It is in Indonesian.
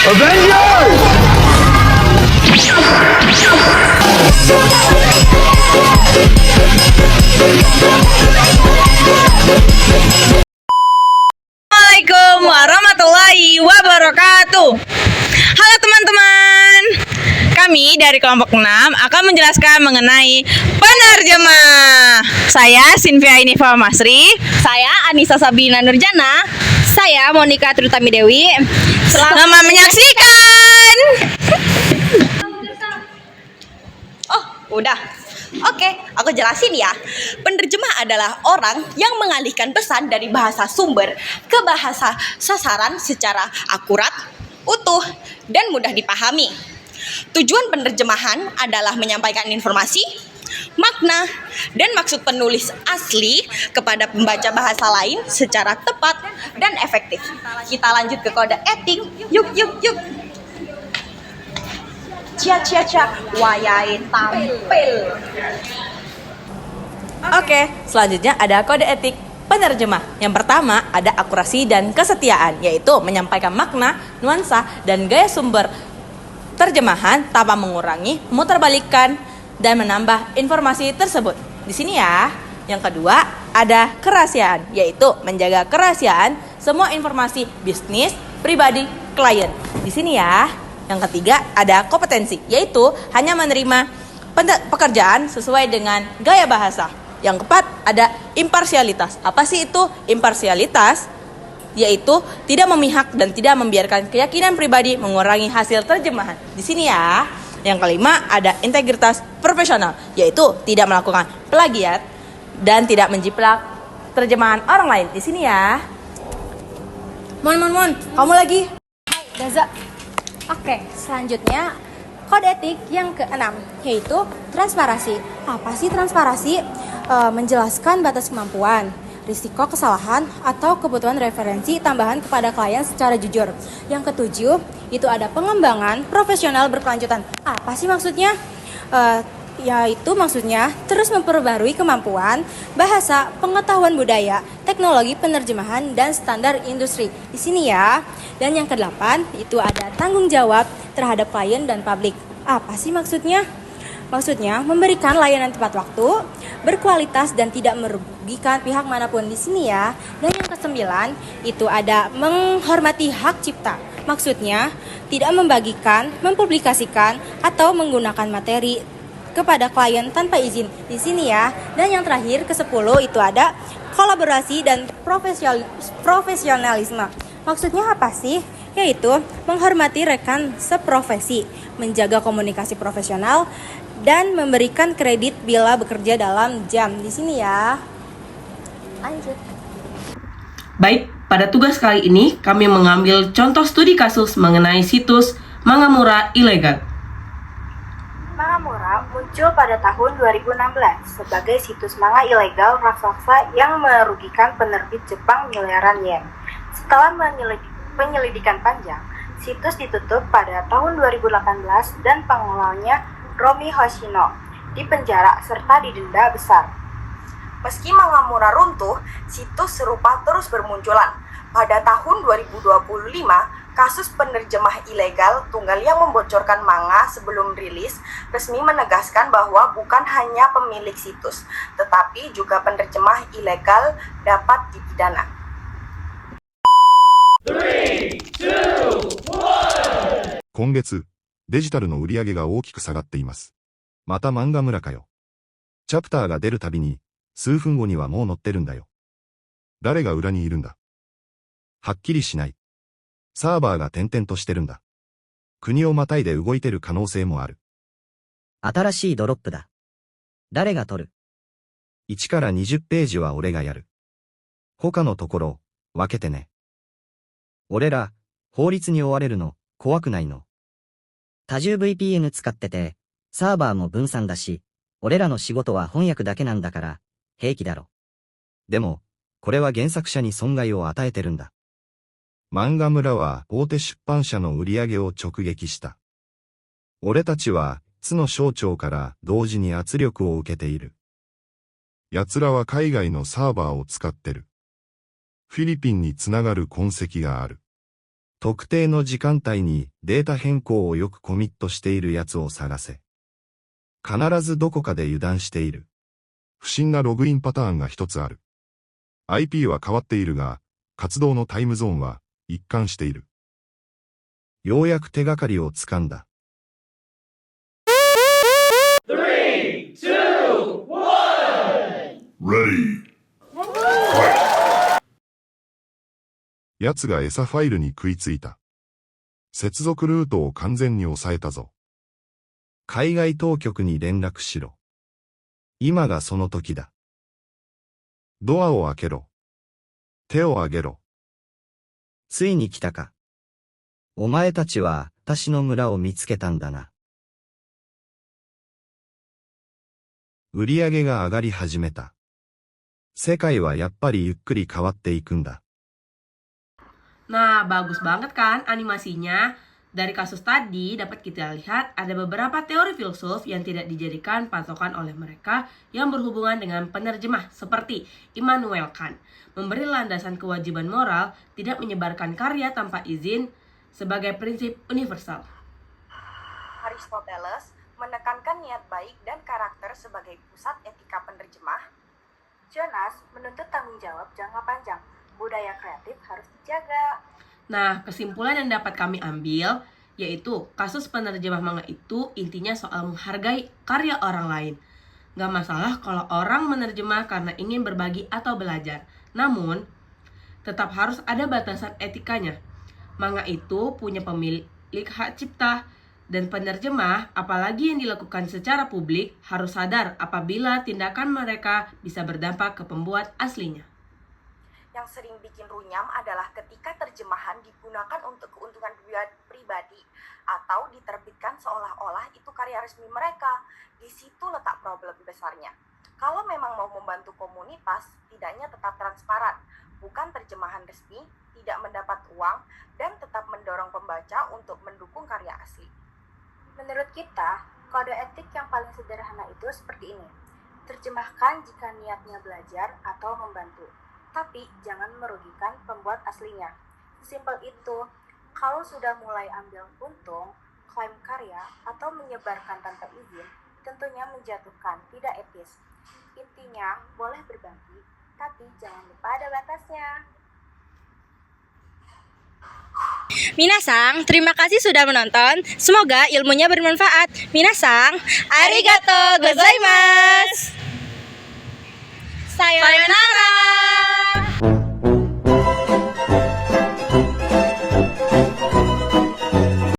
Assalamualaikum warahmatullahi wabarakatuh. Halo teman-teman, kami dari kelompok 6 akan menjelaskan mengenai penerjemah. Saya Sinvia Inifa Masri. Saya Anissa Sabina Nurjana. Saya Monika Trutami Dewi. Selamat menyaksikan. Oh, udah. Oke, aku jelasin ya. Penerjemah adalah orang yang mengalihkan pesan dari bahasa sumber ke bahasa sasaran secara akurat, utuh, dan mudah dipahami. Tujuan penerjemahan adalah menyampaikan informasi, makna, dan maksud penulis asli kepada pembaca bahasa lain secara tepat dan efektif. Kita lanjut ke kode etik. Yuk. Cia, wayahe tampil. Oke, selanjutnya ada kode etik penerjemah. Yang pertama ada akurasi dan kesetiaan, yaitu menyampaikan makna, nuansa, dan gaya sumber terjemahan tanpa mengurangi, memutarbalikkan, dan menambah informasi tersebut. Di sini ya. Yang kedua ada kerahasiaan, yaitu menjaga kerahasiaan semua informasi bisnis, pribadi, klien. Di sini ya. Yang ketiga ada kompetensi, yaitu hanya menerima pekerjaan sesuai dengan gaya bahasa. Yang keempat ada imparsialitas. Apa sih itu imparsialitas? Yaitu tidak memihak dan tidak membiarkan keyakinan pribadi mengurangi hasil terjemahan. Di sini ya. Yang kelima ada integritas profesional, yaitu tidak melakukan plagiat dan tidak menjiplak terjemahan orang lain. Di sini ya. Mon, kamu lagi? Daza. Oke, selanjutnya kode etik yang keenam, yaitu transparansi. Apa sih transparansi? Menjelaskan batas kemampuan, risiko kesalahan, atau kebutuhan referensi tambahan kepada klien secara jujur. Yang ketujuh, itu ada pengembangan profesional berkelanjutan. Apa sih maksudnya? Yaitu maksudnya terus memperbarui kemampuan, bahasa, pengetahuan budaya, teknologi penerjemahan, dan standar industri. Di sini ya. Dan yang kedelapan, itu ada tanggung jawab terhadap klien dan publik. Apa sih maksudnya? Maksudnya memberikan layanan tepat waktu, berkualitas, dan tidak merugikan pihak manapun. Di sini ya. Dan yang kesembilan, itu ada menghormati hak cipta. Maksudnya tidak membagikan, mempublikasikan, atau menggunakan materi kepada klien tanpa izin. Di sini ya. Dan yang terakhir ke-10 itu ada kolaborasi dan profesionalisme. Maksudnya apa sih? Yaitu menghormati rekan seprofesi, menjaga komunikasi profesional, dan memberikan kredit bila bekerja dalam jam. Di sini ya. Lanjut. Baik, pada tugas kali ini kami mengambil contoh studi kasus mengenai situs Mangamura ilegal. Mangamura muncul pada tahun 2016 sebagai situs manga ilegal raksasa yang merugikan penerbit Jepang miliaran yen. Setelah penyelidikan panjang, situs ditutup pada tahun 2018 dan pengelolanya Romi Hoshino dipenjara serta didenda besar. Meski Mangamura runtuh, situs serupa terus bermunculan. Pada tahun 2025, kasus penerjemah ilegal tunggal yang membocorkan manga sebelum rilis resmi menegaskan bahwa bukan hanya pemilik situs, tetapi juga penerjemah ilegal dapat dipidana. 今月、デジタルの売り上げが大きく下がっています。また漫画村かよ。チャプターが出るたびに、数分後にはもう載ってるんだよ。誰が裏にいるんだ。はっきりしない。サーバーが点々としてるんだ。国をまたいで動いてる可能性もある。新しいドロップだ。誰が取る？ 1から20ページは俺がやる。他のところ、分けてね。俺ら、法律に追われるの、怖くないの？多重 VPN 使ってて、サーバーも分散だし、俺らの仕事は翻訳だけなんだから、平気だろ。でも、これは原作者に損害を与えてるんだ。漫画村は大手出版社の売り上げを直撃した。俺たちは、津の省庁から同時に圧力を受けている。奴らは海外のサーバーを使ってる。フィリピンにつながる痕跡がある。特定の時間帯にデータ変更をよくコミットしているやつを探せ。必ずどこかで油断している。不審なログインパターンが一つある。IP は変わっているが、活動のタイムゾーンは一貫している。ようやく手がかりをつかんだ。奴が餌ファイルに食いついた。接続ルートを完全に抑えたぞ。海外当局に連絡しろ。今がその時だ。ドアを開けろ。手を挙げろ。ついに来たか。お前たちは私の村を見つけたんだな。売り上げが上がり始めた。世界はやっぱりゆっくり変わっていくんだ。Nah, bagus banget kan animasinya? Dari kasus tadi dapat kita lihat ada beberapa teori filsuf yang tidak dijadikan patokan oleh mereka yang berhubungan dengan penerjemah seperti Immanuel Kant. Memberi landasan kewajiban moral, tidak menyebarkan karya tanpa izin sebagai prinsip universal. Aristoteles menekankan niat baik dan karakter sebagai pusat etika penerjemah. Jonas menuntut tanggung jawab jangka panjang. Budaya kreatif harus dijaga. Nah, kesimpulan yang dapat kami ambil yaitu kasus penerjemah manga itu intinya soal menghargai karya orang lain. Gak masalah kalau orang menerjemah karena ingin berbagi atau belajar. Namun, tetap harus ada batasan etikanya. Manga itu punya pemilik hak cipta dan penerjemah, apalagi yang dilakukan secara publik, harus sadar apabila tindakan mereka bisa berdampak ke pembuat aslinya. Yang sering bikin runyam adalah ketika terjemahan digunakan untuk keuntungan pribadi atau diterbitkan seolah-olah itu karya resmi mereka. Di situ letak problem besarnya. Kalau memang mau membantu komunitas, tidaknya tetap transparan, bukan terjemahan resmi, tidak mendapat uang, dan tetap mendorong pembaca untuk mendukung karya asli. Menurut kita, kode etik yang paling sederhana itu seperti ini. Terjemahkan jika niatnya belajar atau membantu. Tapi jangan merugikan pembuat aslinya. Simpel itu, kalau sudah mulai ambil untung, klaim karya, atau menyebarkan tanpa izin, tentunya menjatuhkan, tidak etis. Intinya, boleh berbagi, tapi jangan lupa ada batasnya. Minasang, terima kasih sudah menonton. Semoga ilmunya bermanfaat. Minasang, arigato gozaimasu. Sayonara.